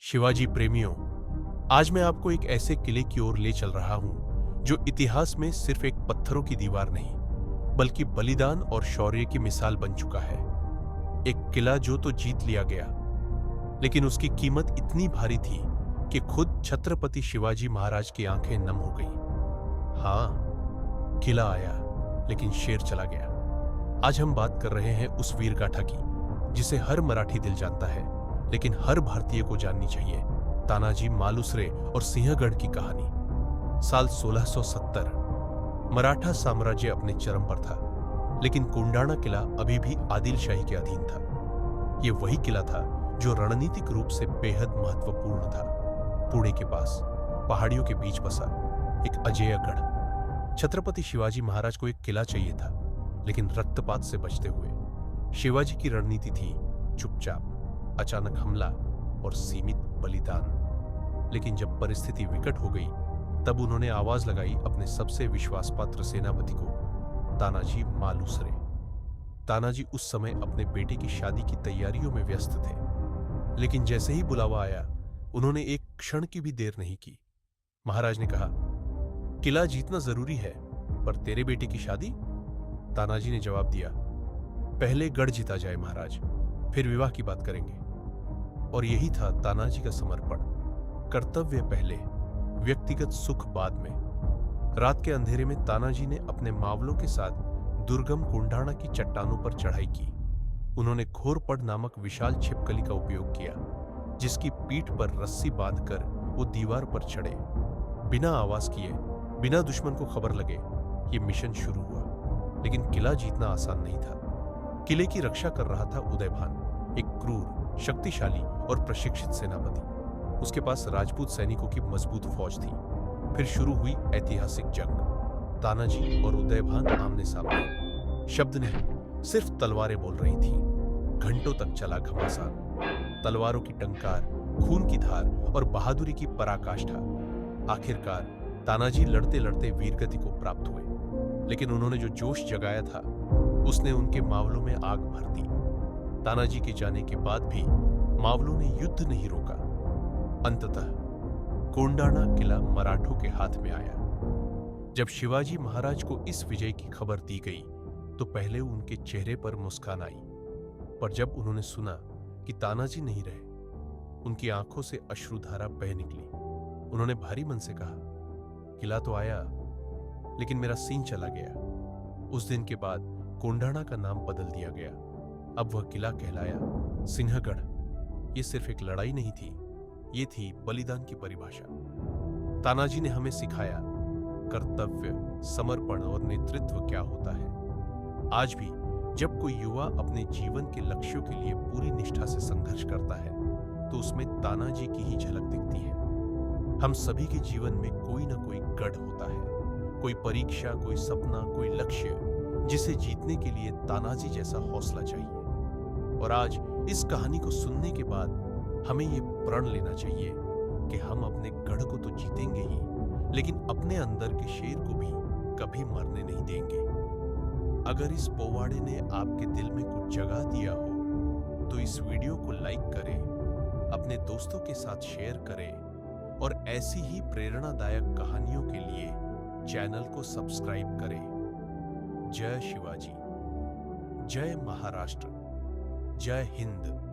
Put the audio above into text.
शिवाजी प्रेमियों, आज मैं आपको एक ऐसे किले की ओर ले चल रहा हूं जो इतिहास में सिर्फ एक पत्थरों की दीवार नहीं, बल्कि बलिदान और शौर्य की मिसाल बन चुका है। एक किला जो तो जीत लिया गया, लेकिन उसकी कीमत इतनी भारी थी कि खुद छत्रपति शिवाजी महाराज की आंखें नम हो गईं। हाँ, किला आया, लेकिन शेर चला गया। आज हम बात कर रहे हैं उस वीर गाथा की, जिसे हर मराठी दिल जानता है, लेकिन हर भारतीय को जाननी चाहिए। तानाजी मालुसरे और सिंहगढ़ की कहानी। साल 1670। मराठा साम्राज्य अपने चरम पर था, लेकिन कोंडाणा किला अभी भी आदिल शाही के अधीन था। यह वही किला था जो रणनीतिक रूप से बेहद महत्वपूर्ण था। पुणे के पास पहाड़ियों के बीच बसा एक अजेय गढ़। छत्रपति शिवाजी महाराज को एक किला चाहिए था, लेकिन रक्तपात से बचते हुए। शिवाजी की रणनीति थी चुपचाप, अचानक हमला और सीमित बलिदान। लेकिन जब परिस्थिति विकट हो गई, तब उन्होंने आवाज लगाई अपने सबसे विश्वासपात्र सेनापति को, तानाजी मालुसरे। तानाजी उस समय अपने बेटे की शादी की तैयारियों में व्यस्त थे, लेकिन जैसे ही बुलावा आया, उन्होंने एक क्षण की भी देर नहीं की। महाराज ने कहा, किला जीतना जरूरी है, पर तेरे बेटे की शादी? तानाजी ने जवाब दिया, पहले गढ़ जीता जाए महाराज, फिर विवाह की बात करेंगे। और यही था तानाजी का समर्पण। कर्तव्य पहले, व्यक्तिगत सुख बाद में। रात के अंधेरे में तानाजी ने अपने मावलों के साथ दुर्गम कोंडाणा की चट्टानों पर चढ़ाई की। उन्होंने घोरपड़ नामक विशाल छिपकली का उपयोग किया, जिसकी पीठ पर रस्सी बांधकर वो दीवार पर चढ़े। बिना आवाज किए, बिना दुश्मन को खबर लगे, ये मिशन शुरू हुआ। लेकिन किला जीतना आसान नहीं था। किले की रक्षा कर रहा था उदयभान, एक क्रूर, शक्तिशाली और प्रशिक्षित सेनापति। उसके पास राजपूत सैनिकों की मजबूत फौज थी। फिर शुरू हुई ऐतिहासिक जंग। तानाजी और उदयभान आमने सामने। शब्द नहीं, सिर्फ तलवारें बोल रही थीं। घंटों तक चला घमासान। तलवारों की टंकार, खून की धार और बहादुरी की पराकाष्ठा। आखिरकार तानाजी लड़ते लड़ते वीरगति को प्राप्त हुए। लेकिन उन्होंने जो जोश जगाया था, उसने उनके मावलों में आग भर दी। तानाजी के जाने के बाद भी मावलों ने युद्ध नहीं रोका। अंततः कोंडाणा किला मराठों के हाथ में आया। जब शिवाजी महाराज को इस विजय की खबर दी गई, तो पहले उनके चेहरे पर मुस्कान आई, पर जब उन्होंने सुना कि तानाजी नहीं रहे, उनकी आंखों से अश्रुधारा बह निकली। उन्होंने भारी मन से कहा, किला तो आया, लेकिन मेरा सीन चला गया। उस दिन के बाद कोंडाणा का नाम बदल दिया गया। अब वह किला कहलाया सिंहगढ़। यह सिर्फ एक लड़ाई नहीं थी, ये थी बलिदान की परिभाषा। तानाजी ने हमें सिखाया कर्तव्य, समर्पण और नेतृत्व क्या होता है। आज भी जब कोई युवा अपने जीवन के लक्ष्यों के लिए पूरी निष्ठा से संघर्ष करता है, तो उसमें तानाजी की ही झलक दिखती है। हम सभी के जीवन में कोई ना कोई गढ़ होता है, कोई परीक्षा, कोई सपना, कोई लक्ष्य, जिसे जीतने के लिए तानाजी जैसा हौसला चाहिए। और आज इस कहानी को सुनने के बाद हमें यह प्रण लेना चाहिए कि हम अपने गढ़ को तो जीतेंगे ही, लेकिन अपने अंदर के शेर को भी कभी मरने नहीं देंगे। अगर इस पोवाड़े ने आपके दिल में कुछ जगा दिया हो, तो इस वीडियो को लाइक करें, अपने दोस्तों के साथ शेयर करें, और ऐसी ही प्रेरणादायक कहानियों के लिए चैनल को सब्सक्राइब करें। जय शिवाजी, जय महाराष्ट्र, जय हिंद।